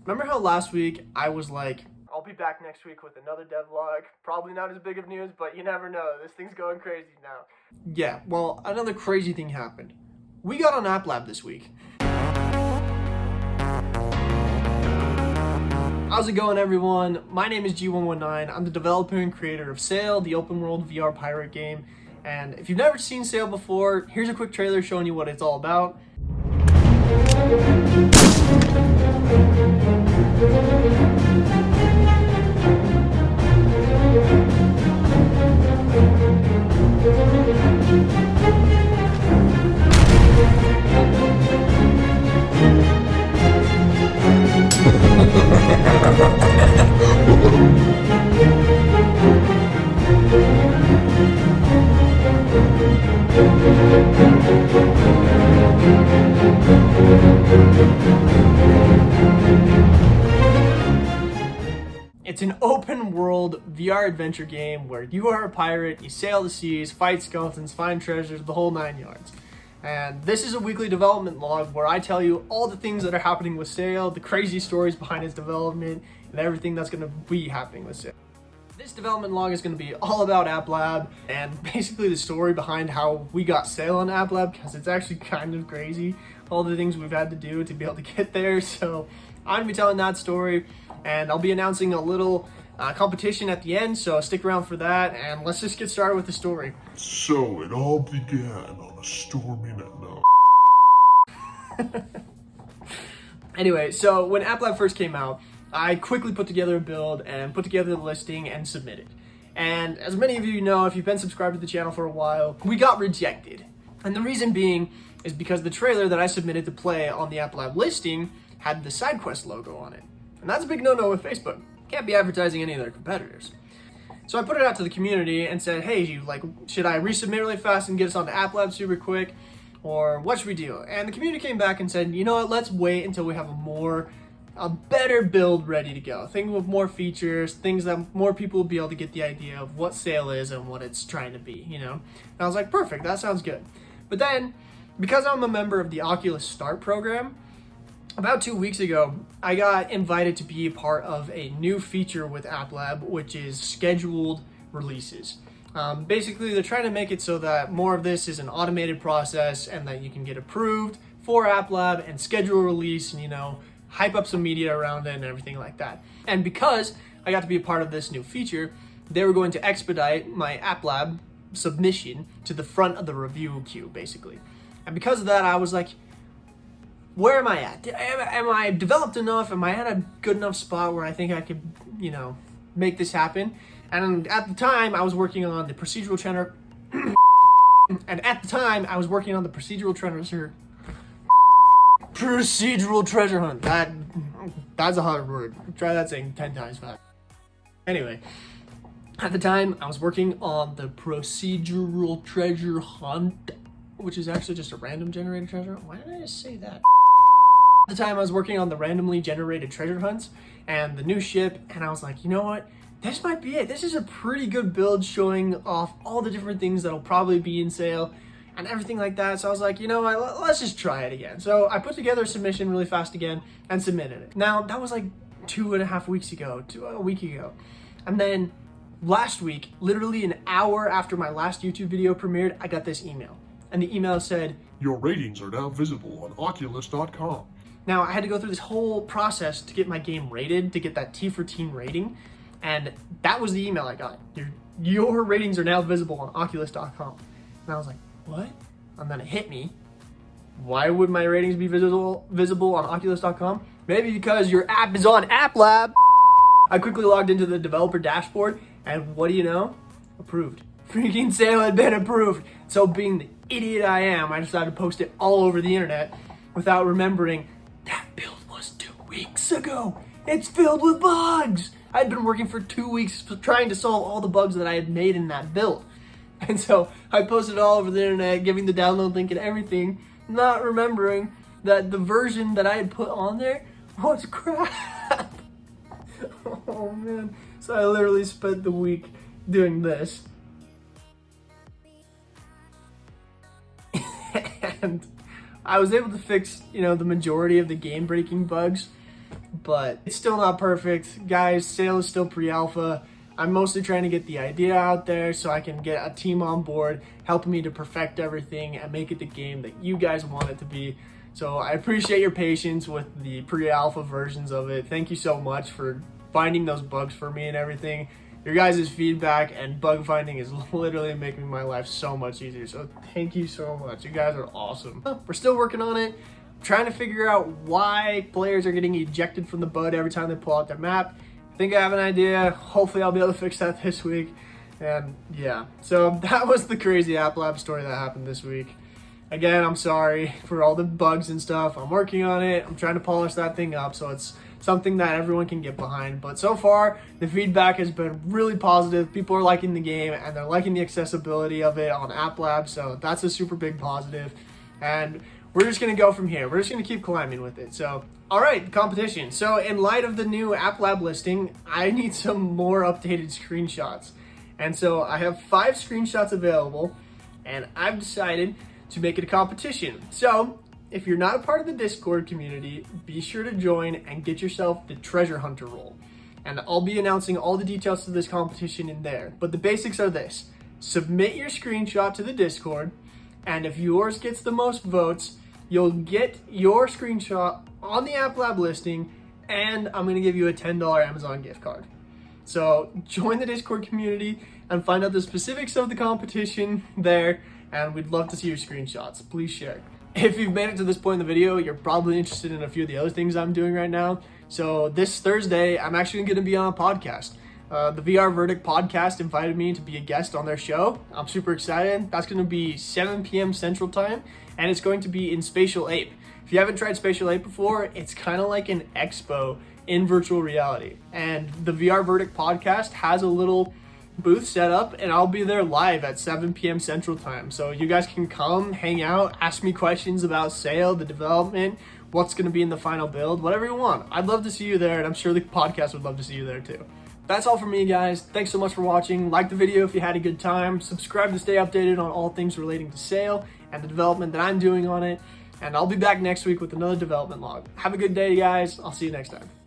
Remember how last week I was like, I'll be back next week with another devlog. Probably not as big of news, but you never know. This thing's going crazy now. Yeah, well, another crazy thing happened. We got on App Lab this week. How's it going, everyone? My name is G119. I'm the developer and creator of Sail, the open world VR pirate game. And if you've never seen Sail before, here's a quick trailer showing you what it's all about. It's an open world VR adventure game where you are a pirate, you sail the seas, fight skeletons, find treasures, the whole 9 yards. And this is a weekly development log where I tell you all the things that are happening with Sail, the crazy stories behind its development, and everything that's going to be happening with Sail. This development log is going to be all about App Lab and basically the story behind how we got Sail on App Lab, because it's actually kind of crazy, all the things we've had to do to be able to get there. So I'm going to be telling that story, and I'll be announcing a little competition at the end, so stick around for that, and let's just get started with the story. So it all began on a stormy night. No. Anyway, so when App Lab first came out, I quickly put together a build and put together the listing and submitted. And as many of you know, if you've been subscribed to the channel for a while, we got rejected. And the reason being is because the trailer that I submitted to play on the App Lab listing had the side quest logo on it. And that's a big no-no with Facebook. Can't be advertising any of their competitors. So I put it out to the community and said, hey, should I resubmit really fast and get us onto App Lab super quick? Or what should we do? And the community came back and said, you know what, let's wait until we have a better build ready to go. Things with more features, things that more people will be able to get the idea of what Sail is and what it's trying to be, you know? And I was like, perfect, that sounds good. But then, because I'm a member of the Oculus Start program, about 2 weeks ago, I got invited to be a part of a new feature with App Lab, which is scheduled releases. Basically, they're trying to make it so that more of this is an automated process and that you can get approved for App Lab and schedule a release and, hype up some media around it and everything like that. And because I got to be a part of this new feature, they were going to expedite my App Lab submission to the front of the review queue, basically. And because of that, I was like, where am I at? Am I developed enough? Am I at a good enough spot where I think I could, make this happen? And at the time, I was working on the procedural treasure. Procedural treasure hunt. That's a hard word. Try that saying 10 times fast. Anyway, at the time, I was working on the procedural treasure hunt, which is actually just a random generated treasure. Why did I just say that? At the time, I was working on the randomly generated treasure hunts and the new ship, and I was like, you know what? This might be it. This is a pretty good build showing off all the different things that'll probably be in Sail and everything like that. So I was like, you know what? Let's just try it again. So I put together a submission really fast again and submitted it. Now, that was like 2.5 weeks ago, a week ago. And then last week, literally an hour after my last YouTube video premiered, I got this email. And the email said, your ratings are now visible on Oculus.com. Now, I had to go through this whole process to get my game rated, to get that T for Teen rating, and that was the email I got. Your ratings are now visible on Oculus.com. And I was like, what? And then it hit me. Why would my ratings be visible on Oculus.com? Maybe because your app is on App Lab. I quickly logged into the developer dashboard, and what do you know? Approved. Freaking Sail had been approved. So being the idiot I am, I decided to post it all over the internet without remembering that build was 2 weeks ago. It's filled with bugs. I'd been working for 2 weeks trying to solve all the bugs that I had made in that build. And so I posted it all over the internet, giving the download link and everything, not remembering that the version that I had put on there was crap. Oh man. So I literally spent the week doing this. And I was able to fix, the majority of the game-breaking bugs. but it's still not perfect. Guys, Sail is still pre-alpha. I'm mostly trying to get the idea out there so I can get a team on board, helping me to perfect everything and make it the game that you guys want it to be. So I appreciate your patience with the pre-alpha versions of it. Thank you so much for finding those bugs for me and everything. Your guys' feedback and bug finding is literally making my life so much easier. So thank you so much. You guys are awesome. We're still working on it. I'm trying to figure out why players are getting ejected from the BUD every time they pull out their map. I think I have an idea. Hopefully I'll be able to fix that this week. And yeah, so that was the crazy App Lab story that happened this week. Again, I'm sorry for all the bugs and stuff. I'm working on it. I'm trying to polish that thing up so it's something that everyone can get behind. But so far, the feedback has been really positive. People are liking the game and they're liking the accessibility of it on App Lab. So that's a super big positive. And we're just going to go from here. We're just going to keep climbing with it. So, all right, competition. So in light of the new App Lab listing, I need some more updated screenshots. And so I have 5 screenshots available, and I've decided to make it a competition. So if you're not a part of the Discord community, be sure to join and get yourself the treasure hunter role. And I'll be announcing all the details to this competition in there. But the basics are this: submit your screenshot to the Discord, and if yours gets the most votes, you'll get your screenshot on the App Lab listing, and I'm gonna give you a $10 Amazon gift card. So join the Discord community and find out the specifics of the competition there, and we'd love to see your screenshots. Please share. If you've made it to this point in the video, you're probably interested in a few of the other things I'm doing right now. So this Thursday, I'm actually gonna be on a podcast. The VR Verdict podcast invited me to be a guest on their show. I'm super excited. That's going to be 7 p.m. Central Time, and it's going to be in Spatial Ape. If you haven't tried Spatial Ape before, it's kind of like an expo in virtual reality. And the VR Verdict podcast has a little booth set up, and I'll be there live at 7 p.m. Central Time. So you guys can come, hang out, ask me questions about Sail, the development, what's going to be in the final build, whatever you want. I'd love to see you there, and I'm sure the podcast would love to see you there too. That's all from me, guys. Thanks so much for watching. Like the video if you had a good time. Subscribe to stay updated on all things relating to Sail and the development that I'm doing on it. And I'll be back next week with another development log. Have a good day, guys. I'll see you next time.